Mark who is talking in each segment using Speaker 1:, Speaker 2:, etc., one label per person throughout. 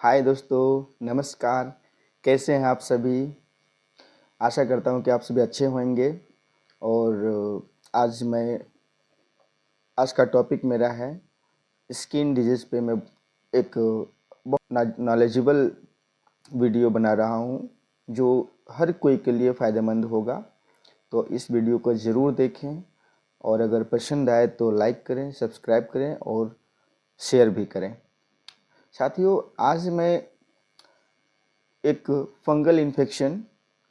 Speaker 1: हाय दोस्तों, नमस्कार। कैसे हैं आप सभी? आशा करता हूं कि आप सभी अच्छे होंगे। और आज का टॉपिक मेरा है स्किन डिजीज़ पे। मैं एक बहुत नॉलेजेबल वीडियो बना रहा हूं जो हर कोई के लिए फ़ायदेमंद होगा। तो इस वीडियो को ज़रूर देखें और अगर पसंद आए तो लाइक करें, सब्सक्राइब करें और शेयर भी करें। साथियों, आज मैं एक फंगल इन्फेक्शन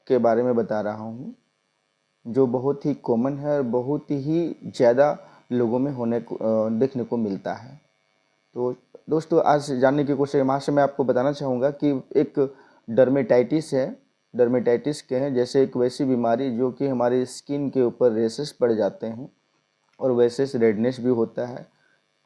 Speaker 1: के बारे में बता रहा हूँ जो बहुत ही कॉमन है और बहुत ही ज़्यादा लोगों में देखने को मिलता है। तो दोस्तों, आज जानने की कोशिश यहाँ से मैं आपको बताना चाहूँगा कि एक डर्मेटाइटिस है। डर्मेटाइटिस क्या है? जैसे एक वैसी बीमारी जो कि हमारी स्किन के ऊपर रेशेस पड़ जाते हैं और वैसे रेडनेस भी होता है।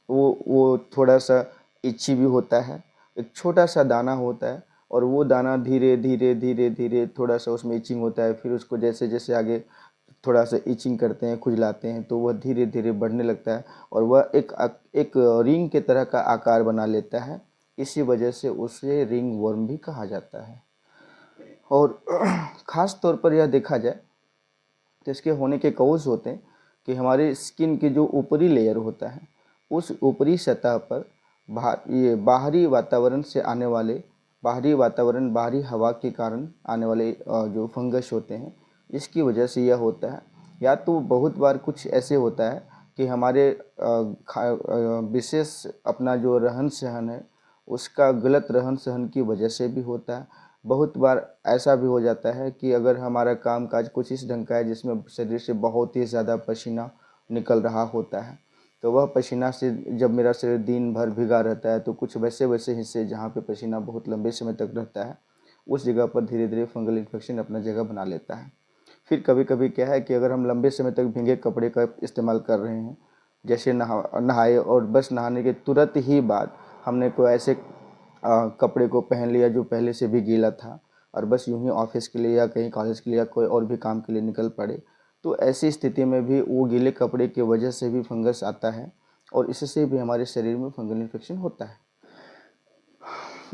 Speaker 1: वो थोड़ा सा इच्छी भी होता है। एक छोटा सा दाना होता है और वो दाना धीरे धीरे धीरे धीरे थोड़ा सा उसमें इचिंग होता है। फिर उसको जैसे जैसे आगे थोड़ा सा इचिंग करते हैं, खुजलाते हैं, तो वह धीरे धीरे बढ़ने लगता है और वह एक रिंग के तरह का आकार बना लेता है। इसी वजह से उसे रिंग वर्म भी कहा जाता है। और ख़ास तौर पर यह देखा जाए तो इसके होने के कॉज होते हैं कि हमारे स्किन की जो ऊपरी लेयर होता है उस ऊपरी सतह पर बाहरी वातावरण से आने वाले बाहरी हवा के कारण आने वाले जो फंगस होते हैं, इसकी वजह से यह होता है। या तो बहुत बार कुछ ऐसे होता है कि हमारे विशेष अपना जो रहन सहन है उसका गलत रहन सहन की वजह से भी होता है। बहुत बार ऐसा भी हो जाता है कि अगर हमारा काम काज कुछ इस ढंग का है जिसमें शरीर से बहुत ही ज़्यादा पसीना निकल रहा होता है, तो वह पसीना से जब मेरा शरीर दिन भर भीगा रहता है तो कुछ वैसे वैसे हिस्से जहाँ पे पसीना बहुत लंबे समय तक रहता है उस जगह पर धीरे धीरे फंगल इन्फेक्शन अपना जगह बना लेता है। फिर कभी कभी क्या है कि अगर हम लंबे समय तक भीगे कपड़े का इस्तेमाल कर रहे हैं, जैसे नहाए और बस नहाने के तुरंत ही बाद हमने कोई ऐसे कपड़े को पहन लिया जो पहले से भी गीला था और बस यूं ही ऑफिस के लिए या कहीं कॉलेज के लिए या कोई और भी काम के लिए निकल पड़े, तो ऐसी स्थिति में भी वो गीले कपड़े की वजह से भी फंगस आता है और इससे भी हमारे शरीर में फंगल इन्फेक्शन होता है।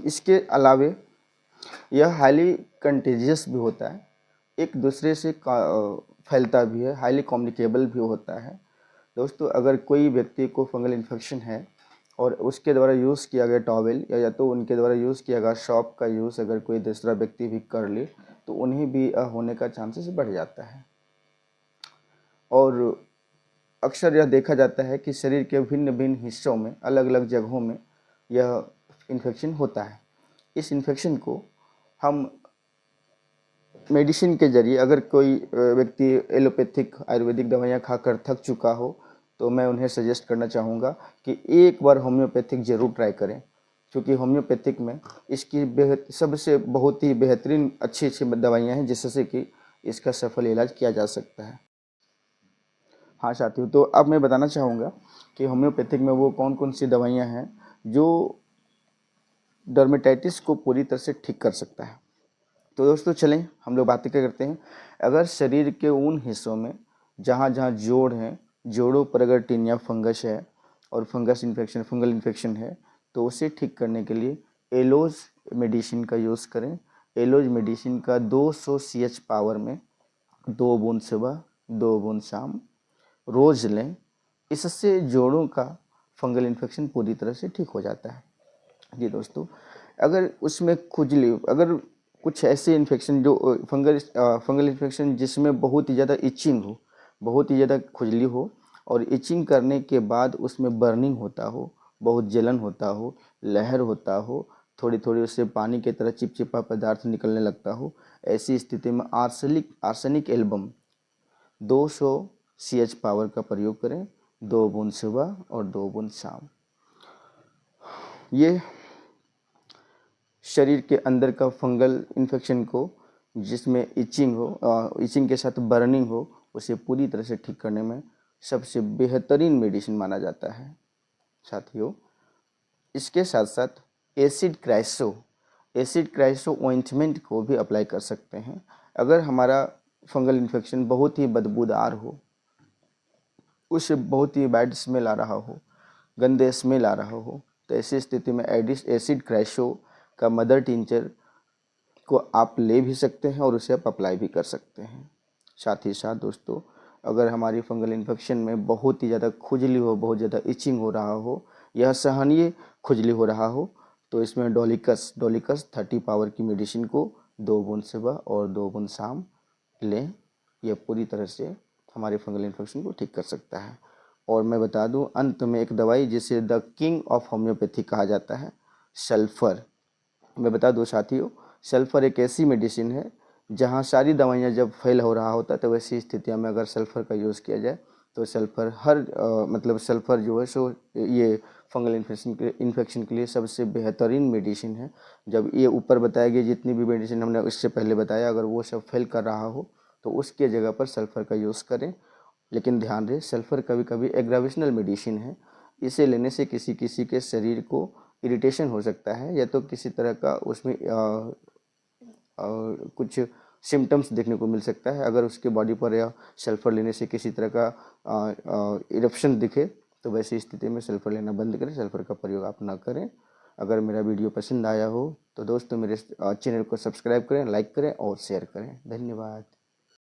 Speaker 1: इसके अलावे यह हाईली कंटेजियस भी होता है, एक दूसरे से फैलता भी है, हाईली कम्युनिकेबल भी होता है। दोस्तों, अगर कोई व्यक्ति को फंगल इन्फेक्शन है और उसके द्वारा यूज़ किया गया टॉवेल या तो उनके द्वारा यूज़ किया गया शॉप का यूज़ अगर कोई दूसरा व्यक्ति भी कर ले तो उन्हें भी होने का चांसेस बढ़ जाता है। और अक्सर यह देखा जाता है कि शरीर के भिन्न भिन्न हिस्सों में अलग अलग जगहों में यह इन्फेक्शन होता है। इस इन्फेक्शन को हम मेडिसिन के ज़रिए, अगर कोई व्यक्ति एलोपैथिक आयुर्वेदिक दवाइयाँ खाकर थक चुका हो तो मैं उन्हें सजेस्ट करना चाहूँगा कि एक बार होम्योपैथिक ज़रूर ट्राई करें, क्योंकि होम्योपैथिक में इसकी सबसे बहुत ही बेहतरीन अच्छी अच्छी दवाइयाँ हैं जिससे कि इसका सफल इलाज किया जा सकता है। हाँ साथियों, तो अब मैं बताना चाहूँगा कि होम्योपैथिक में वो कौन कौन सी दवाइयाँ हैं जो डर्मेटाइटिस को पूरी तरह से ठीक कर सकता है। तो दोस्तों, चलें हम लोग बातें क्या करते हैं। अगर शरीर के उन हिस्सों में जहाँ जहाँ जोड़ हैं, जोड़ों पर अगर टिनिया फंगस है और फंगल इन्फेक्शन है तो उसे ठीक करने के लिए एलोज मेडिसिन का यूज़ करें। एलोज मेडिसिन का 200 CH पावर में 2 बूंद सुबह 2 बूंद शाम रोज़ लें। इससे जोड़ों का फंगल इन्फेक्शन पूरी तरह से ठीक हो जाता है। जी दोस्तों, अगर उसमें खुजली, अगर कुछ ऐसे इन्फेक्शन जो फंगल इन्फेक्शन जिसमें बहुत ही ज़्यादा इचिंग हो, बहुत ही ज़्यादा खुजली हो और इचिंग करने के बाद उसमें बर्निंग होता हो, बहुत जलन होता हो, लहर होता हो, थोड़ी थोड़ी उससे पानी की तरह चिपचिपा पदार्थ निकलने लगता हो, ऐसी स्थिति में आर्सेनिक एल्बम 200 CH पावर का प्रयोग करें। 2 बूंद सुबह और 2 बूंद शाम। ये शरीर के अंदर का फंगल इन्फेक्शन को, जिसमें इचिंग के साथ बर्निंग हो, उसे पूरी तरह से ठीक करने में सबसे बेहतरीन मेडिसिन माना जाता है। साथियों, इसके साथ साथ एसिड क्राइसो ऑइंटमेंट को भी अप्लाई कर सकते हैं। अगर हमारा फंगल इन्फेक्शन बहुत ही बदबूदार हो, उससे बहुत ही बैड स्मेल आ रहा हो, गंदे स्मेल आ रहा हो, तो ऐसी स्थिति में एसिड क्राइसो का मदर टिंचर को आप ले भी सकते हैं और उसे आप अप्लाई भी कर सकते हैं। साथ ही साथ दोस्तों, अगर हमारी फंगल इन्फेक्शन में बहुत ही ज़्यादा खुजली हो, बहुत ज़्यादा इचिंग हो रहा हो या असहनीय खुजली हो रहा हो, तो इसमें डोलिकस 30 पावर की मेडिसिन को 2 बूंद सुबह और 2 बूंद शाम लें। यह पूरी तरह से हमारे फंगल इन्फेक्शन को ठीक कर सकता है। और मैं बता दूं अंत में एक दवाई जिसे द किंग ऑफ होम्योपैथी कहा जाता है, सल्फ़र। मैं बता दूं साथियों, सल्फ़र एक ऐसी मेडिसिन है जहां सारी दवाइयां जब फेल हो रहा होता है, तो वैसी स्थितियों में अगर सल्फ़र का यूज़ किया जाए तो सल्फ़र मतलब सल्फ़र जो है सो ये फंगल इन्फेक्शन के लिए सबसे बेहतरीन मेडिसिन है। जब ये ऊपर बताया गया जितनी भी मेडिसिन हमने इससे पहले बताया, अगर वो सब फेल कर रहा हो तो उसके जगह पर सल्फ़र का यूज़ करें। लेकिन ध्यान रहे, सल्फ़र कभी कभी एग्रावेशनल मेडिसिन है। इसे लेने से किसी किसी के शरीर को इरिटेशन हो सकता है या तो किसी तरह का उसमें कुछ सिम्टम्स देखने को मिल सकता है। अगर उसके बॉडी पर या सल्फ़र लेने से किसी तरह का इरप्शन दिखे तो वैसी स्थिति में सल्फ़र लेना बंद करें, सल्फ़र का प्रयोग आप ना करें। अगर मेरा वीडियो पसंद आया हो तो दोस्तों मेरे चैनल को सब्सक्राइब करें, लाइक करें और शेयर करें। धन्यवाद।